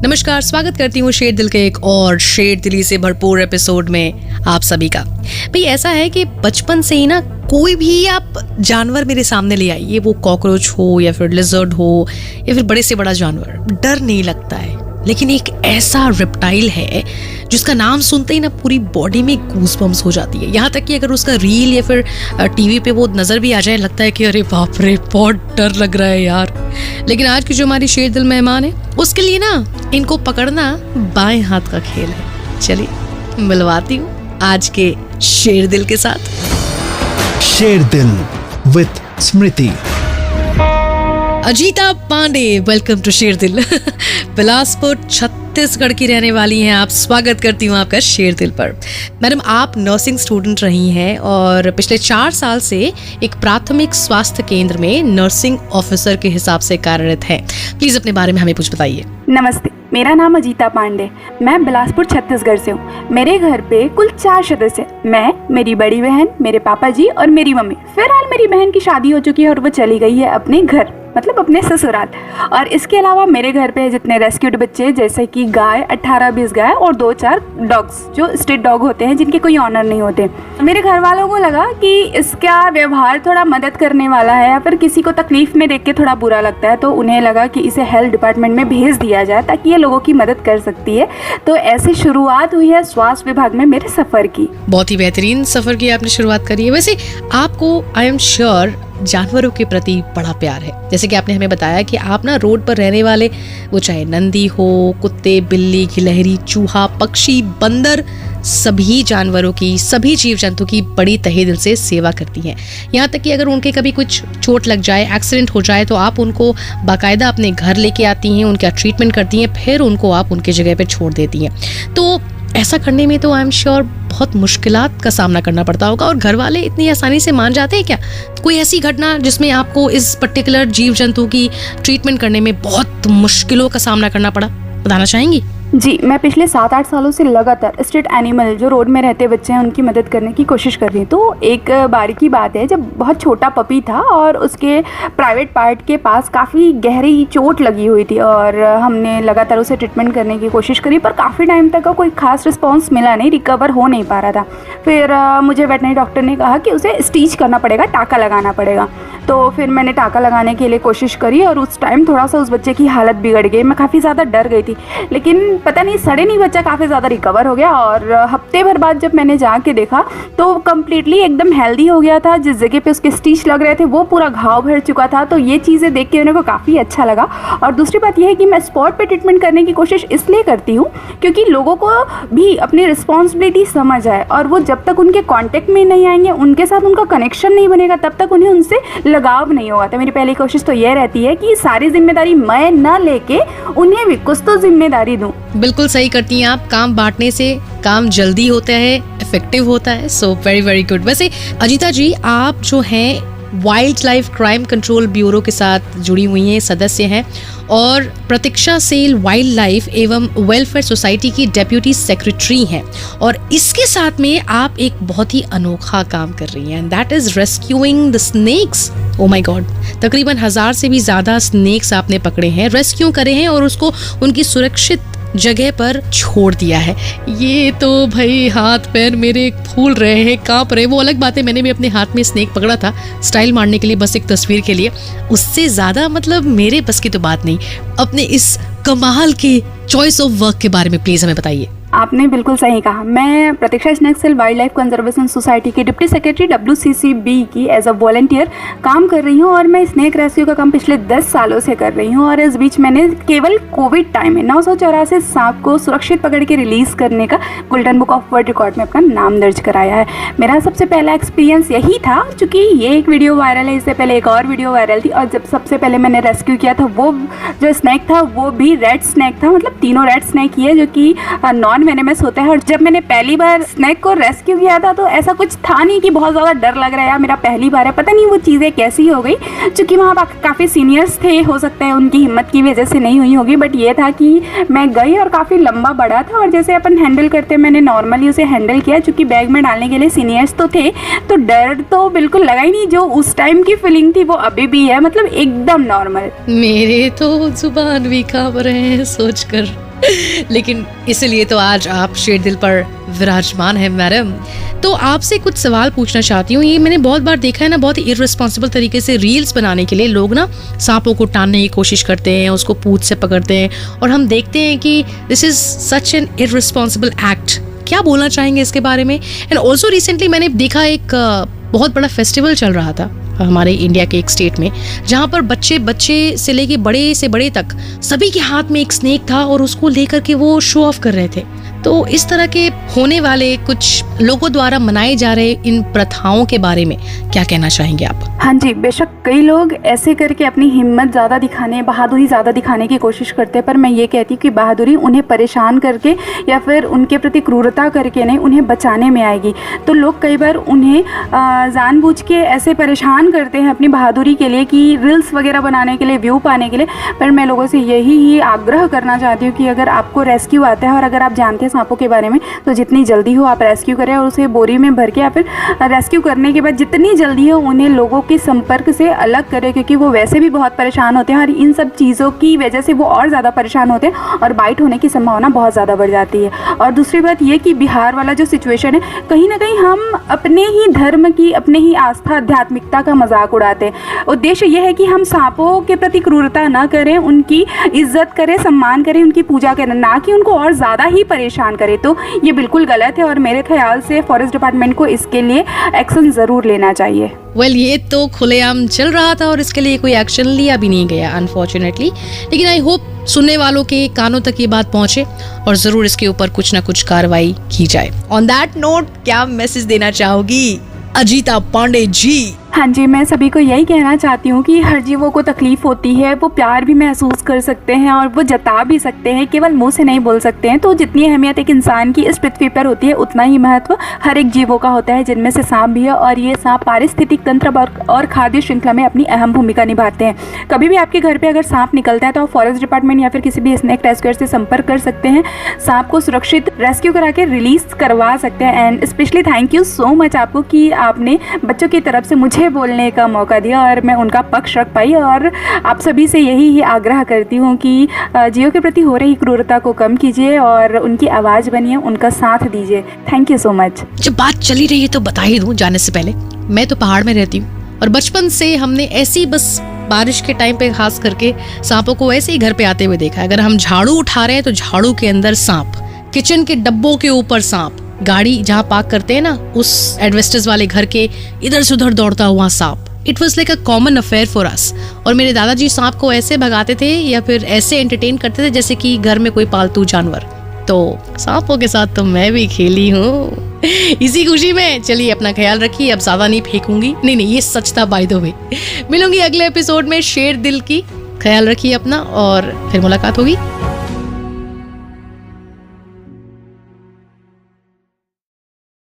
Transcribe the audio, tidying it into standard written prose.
नमस्कार, स्वागत करती हूँ शेर दिल के एक और शेर दिली से भरपूर एपिसोड में आप सभी का। भाई ऐसा है कि बचपन से ही ना कोई भी आप जानवर मेरे सामने ले आइए, वो कॉकरोच हो या फिर लिजर्ड हो या फिर बड़े से बड़ा जानवर, डर नहीं लगता है। लेकिन एक ऐसा रेप्टाइल है जिसका नाम सुनते ही ना पूरी बॉडी में गूज़बम्स हो जाती है। यहाँ तक कि अगर उसका रील या फिर टीवी पे वो नजर भी आ जाए, लगता है कि अरे बाप रे बहुत डर लग रहा है यार। लेकिन आज की जो हमारी शेर दिल मेहमान है, उसके लिए ना इनको पकड़ना बाएं हाथ का खेल है। चलिए मिलवाती हूँ आज के शेर दिल के साथ। Sher Dil with Smriti. Ajita Pande, welcome to Sher Dil. Bilaspur Chhattisgarh की रहने वाली हैं आप। स्वागत करती हूँ आपका शेर दिल पर। मैडम, आप नर्सिंग स्टूडेंट रही हैं और पिछले 4 साल से एक प्राथमिक स्वास्थ्य केंद्र में नर्सिंग ऑफिसर के हिसाब से कार्यरत हैं। प्लीज अपने बारे में हमें कुछ बताइए। नमस्ते, मेरा नाम अजीता पांडे। मैं बिलासपुर छत्तीसगढ़ से हूँ। मेरे घर पे कुल 4 सदस्य, मैं, मेरी बड़ी बहन, मेरे पापा जी और मेरी मम्मी। फिलहाल मेरी बहन की शादी हो चुकी है और वो चली गई है अपने घर, मतलब अपने ससुराल। और इसके अलावा मेरे घर पे जितने रेस्क्यूड बच्चे, जैसे कि गाय, 18-20 गाय और 2-4 डॉग्स जो स्ट्रीट डॉग होते हैं, जिनके कोई ऑनर नहीं होते। मेरे घर वालों को लगा कि इसका व्यवहार थोड़ा मदद करने वाला है या फिर किसी को तकलीफ में देख के थोड़ा बुरा लगता है, तो उन्हें लगा कि इसे हेल्थ डिपार्टमेंट में भेज दिया जाए ताकि ये लोगों की मदद कर सकती है। तो ऐसे शुरुआत हुई है स्वास्थ्य विभाग में मेरे सफर की। बहुत ही बेहतरीन सफर की आपने शुरुआत करी है। वैसे आपको आई एम श्योर जानवरों के प्रति बड़ा प्यार है। जैसे कि आपने हमें बताया कि आप ना रोड पर रहने वाले, वो चाहे नंदी हो, कुत्ते, बिल्ली, गिलहरी, चूहा, पक्षी, बंदर, सभी जानवरों की, सभी जीव जंतु की बड़ी तहे दिल से सेवा करती हैं। यहाँ तक कि अगर उनके कभी कुछ चोट लग जाए, एक्सीडेंट हो जाए, तो आप उनको बाकायदा अपने घर लेके आती हैं, उनका ट्रीटमेंट करती हैं, फिर उनको आप उनके जगह पे छोड़ देती हैं। तो ऐसा करने में तो आई एम श्योर बहुत मुश्किलात का सामना करना पड़ता होगा। और घर वाले इतनी आसानी से मान जाते हैं क्या? कोई ऐसी घटना जिसमें आपको इस पर्टिकुलर जीव जंतु की ट्रीटमेंट करने में बहुत मुश्किलों का सामना करना पड़ा, बताना चाहेंगी? जी, मैं पिछले 7-8 सालों से लगातार स्ट्रीट एनिमल जो रोड में रहते बच्चे हैं उनकी मदद करने की कोशिश कर रही हूँ। तो एक बारी की बात है, जब बहुत छोटा पपी था और उसके प्राइवेट पार्ट के पास काफ़ी गहरी चोट लगी हुई थी और हमने लगातार उसे ट्रीटमेंट करने की कोशिश करी, पर काफ़ी टाइम तक कोई खास रिस्पॉन्स मिला नहीं, रिकवर हो नहीं पा रहा था। फिर मुझे वेटनरी डॉक्टर ने कहा कि उसे स्टिच करना पड़ेगा, टाँका लगाना पड़ेगा। तो फिर मैंने टाँका लगाने के लिए कोशिश करी और उस टाइम थोड़ा सा उस बच्चे की हालत बिगड़ गई। मैं काफ़ी ज़्यादा डर गई थी, लेकिन पता नहीं सडनली बच्चा काफ़ी ज़्यादा रिकवर हो गया और हफ्ते भर बाद जब मैंने जाके देखा तो कम्प्लीटली एकदम हेल्दी हो गया था। जिस जगह पे उसके स्टिच लग रहे थे वो पूरा घाव भर चुका था। तो ये चीज़ें देख के मेरे को काफ़ी अच्छा लगा। और दूसरी बात यह है कि मैं स्पॉट पे ट्रीटमेंट करने की कोशिश इसलिए करती हूँ क्योंकि लोगों को भी अपनी रिस्पॉन्सिबिलिटी समझ आए और वो जब तक उनके कॉन्टेक्ट में नहीं आएंगे, उनके साथ उनका कनेक्शन नहीं बनेगा, तब तक उन्हें उनसे लगाव नहीं होगा। तो मेरी पहली कोशिश तो यह रहती है कि सारी जिम्मेदारी मैं न लेके उन्हें भी कुछ तो जिम्मेदारी दूं। बिल्कुल सही करती हैं आप। काम बांटने से काम जल्दी होता है, इफेक्टिव होता है। So very very good. वैसे अजीता जी, आप जो हैं wild life crime control bureau के साथ जुड़ी हुई हैं, सदस्य हैं और प्रतीक्षा सेल वाइल्ड लाइफ एवं वेलफेयर सोसाइटी की डेप्यूटी सेक्रेटरी हैं। और इसके साथ में आप एक बहुत ही अनोखा काम कर रही हैं, that is rescuing the snakes. Oh my god, तकरीबन 1000 से भी ज्यादा स्नेक्स आपने पकड़े हैं, रेस्क्यू करे हैं और उसको उनकी सुरक्षित जगह पर छोड़ दिया है। ये तो भाई हाथ पैर मेरे फूल रहे हैं, कांप रहे हैं। वो अलग बात है, मैंने भी अपने हाथ में स्नेक पकड़ा था स्टाइल मारने के लिए, बस एक तस्वीर के लिए। उससे ज्यादा मतलब मेरे बस की तो बात नहीं। अपने इस कमाल के चॉइस ऑफ वर्क के बारे में प्लीज हमें बताइए। आपने बिल्कुल सही कहा। मैं Pratiksha snake cell wildlife conservation society की डिप्टी सेक्रेटरी WCCB की एज अ वॉलंटियर काम कर रही हूँ और मैं स्नेक रेस्क्यू का काम पिछले 10 सालों से कर रही हूँ। और इस बीच मैंने केवल कोविड टाइम में 984 सांप को सुरक्षित पकड़ के रिलीज करने का golden book of world record में अपना नाम दर्ज कराया है। मेरा सबसे पहला एक्सपीरियंस यही था, चूँकि ये एक वीडियो वायरल है, इससे पहले एक और वीडियो वायरल थी। और जब सबसे पहले मैंने रेस्क्यू किया था वो जो स्नेक था वो भी रेड स्नेक था, मतलब तीनों रेड स्नेक ही है जो कि नॉन वेनेमस होता है। और जब मैंने पहली बार स्नेक को रेस्क्यू किया था तो ऐसा कुछ था नहीं कि बहुत ज़्यादा डर लग रहा है, मेरा पहली बार है, पता नहीं वो चीज़ें कैसी हो गई। चूँकि वहाँ काफ़ी सीनियर्स थे, हो सकता है उनकी हिम्मत की वजह से नहीं हुई होगी, बट ये था कि मैं गई और काफ़ी लंबा बड़ा था और जैसे अपन हैंडल करते मैंने नॉर्मली उसे हैंडल किया। चूँकि बैग में डालने के लिए सीनियर्स तो थे, तो डर तो बिल्कुल लगा ही नहीं। जो उस टाइम की फीलिंग थी वो अभी भी है, मतलब एकदम नॉर्मल। मेरे तो जुबान भी कांप रहे हैं सोचकर। लेकिन इसलिए तो आज आप शेर दिल पर विराजमान है मैडम। तो आपसे कुछ सवाल पूछना चाहती हूँ। ये मैंने बहुत बार देखा है ना, बहुत इररिस्पॉन्सिबल तरीके से रील्स बनाने के लिए लोग ना सांपों को टानने की कोशिश करते हैं, उसको पूंछ से पकड़ते हैं, और हम देखते हैं कि this is such an irresponsible act. क्या बोलना चाहेंगे इसके बारे में? एंड ऑल्सो रिसेंटली मैंने देखा एक बहुत बड़ा फेस्टिवल चल रहा था हमारे इंडिया के एक स्टेट में, जहाँ पर बच्चे से लेके बड़े से बड़े तक सभी के हाथ में एक स्नेक था और उसको लेकर के वो शो ऑफ कर रहे थे। तो इस तरह के होने वाले कुछ लोगों द्वारा मनाए जा रहे इन प्रथाओं के बारे में क्या कहना चाहेंगे आप? हाँ जी, बेशक कई लोग ऐसे करके अपनी हिम्मत ज़्यादा दिखाने, बहादुरी ज़्यादा दिखाने की कोशिश करते हैं, पर मैं ये कहती हूँ कि बहादुरी उन्हें परेशान करके या फिर उनके प्रति क्रूरता करके नहीं, उन्हें बचाने में आएगी। तो लोग कई बार उन्हें जानबूझ के ऐसे परेशान करते हैं अपनी बहादुरी के लिए, कि रील्स वगैरह बनाने के लिए, व्यू पाने के लिए। पर मैं लोगों से यही ही आग्रह करना चाहती हूँ कि अगर आपको रेस्क्यू आता है और अगर आप जानते हैं सांपों के बारे में, तो जितनी जल्दी हो आप रेस्क्यू करें और उसे बोरी में भर के, या फिर रेस्क्यू करने के बाद जितनी जल्दी हो उन्हें लोगों के संपर्क से अलग करें, क्योंकि वो वैसे भी बहुत परेशान होते हैं और इन सब चीज़ों की वजह से वो और ज़्यादा परेशान होते हैं और बाइट होने की संभावना बहुत ज़्यादा बढ़ जाती है। और दूसरी बात ये कि बिहार वाला जो सिचुएशन है, कहीं ना कहीं हम अपने ही धर्म की, अपने ही आस्था, आध्यात्मिकता का मजाक उड़ाते हैं। उद्देश्य यह है कि हम सांपों के प्रति क्रूरता न करें, उनकी इज्जत करें, सम्मान करें, उनकी पूजा करें, ना कि उनको और ज़्यादा ही परेशान करें। तो ये बिल्कुल गलत है और मेरे ख्याल से फॉरेस्ट डिपार्टमेंट को इसके लिए एक्शन ज़रूर लेना चाहिए। वेल, ये तो खुलेआम चल रहा था और इसके लिए कोई एक्शन लिया भी नहीं गया अनफॉर्चुनेटली, लेकिन आई होप सुनने वालों के कानों तक ये बात पहुंचे और जरूर इसके ऊपर कुछ ना कुछ कार्रवाई की जाए। ऑन दैट नोट, क्या मैसेज देना चाहोगी अजीता पांडे जी? हाँ जी, मैं सभी को यही कहना चाहती हूँ कि हर जीवों को तकलीफ होती है, वो प्यार भी महसूस कर सकते हैं और वो जता भी सकते हैं, केवल मुंह से नहीं बोल सकते हैं। तो जितनी अहमियत एक इंसान की इस पृथ्वी पर होती है, उतना ही महत्व हर एक जीवों का होता है, जिनमें से सांप भी है। और ये सांप पारिस्थितिक तंत्र और खाद्य श्रृंखला में अपनी अहम भूमिका निभाते हैं। कभी भी आपके घर पर अगर सांप निकलता है तो आप फॉरेस्ट डिपार्टमेंट या फिर किसी भी स्नेक रेस्क्यूअर से संपर्क कर सकते हैं, सांप को सुरक्षित रेस्क्यू करा के रिलीज करवा सकते हैं। And specially thank you so much आपको कि आपने बच्चों की तरफ से मुझे बोलने का मौका दिया और मैं उनका पक्ष रख पाई। और आप सभी से यही आग्रह करती हूँ कि जीवों के प्रति हो रही क्रूरता को कम कीजिए और उनकी आवाज़ बनिए, उनका साथ दीजिए। Thank you so much. जब बात चली रही है तो बता ही दूं जाने से पहले, मैं तो पहाड़ में रहती हूँ और बचपन से हमने ऐसी बस बारिश के टाइम पे खास करके सांपों को ऐसे ही घर पे आते हुए देखा है। अगर हम झाड़ू उठा रहे हैं तो झाड़ू के अंदर सांप, किचन के डब्बों के ऊपर सांप, गाड़ी जहाँ पार्क करते हैं ना उस एडवेस्टर्स वाले घर के इधर से उधर दौड़ता हुआ सांप। It was like a common affair for us. और मेरे दादाजी सांप को ऐसे भगाते थे या फिर ऐसे एंटरटेन करते थे जैसे कि घर में कोई पालतू जानवर। तो सांपों के साथ तो मैं भी खेली हूँ इसी खुशी में। चलिए अपना ख्याल रखिए, अब ज्यादा नहीं फेंकूंगी। नहीं, ये सच था बाय द वे। मिलूंगी अगले एपिसोड में शेर दिल की। ख्याल रखिए अपना और फिर मुलाकात होगी।